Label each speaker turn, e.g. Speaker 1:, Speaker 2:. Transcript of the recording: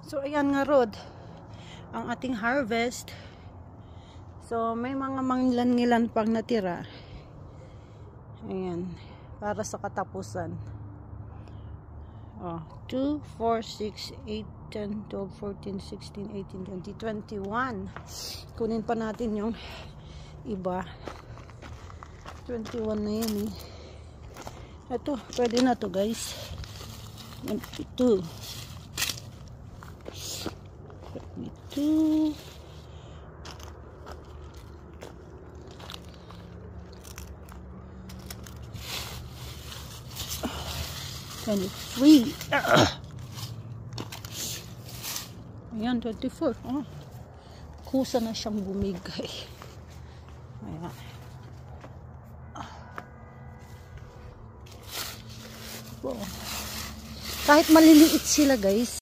Speaker 1: So ayan nga Rod, ang ating harvest. So may mga mangilan-ngilan pang natira. Ayan, para sa katapusan. 2, 4, 6, 8, 10, 12, 14, 16, 18, 20, 21. Kunin pa natin yung iba. 21 na yan eh. Ito, pwede na to guys. 22. 22. 23. Ayan, 24. Oh, kusa na siyang bumigay. Ayan. Wow. Kahit maliliit sila guys,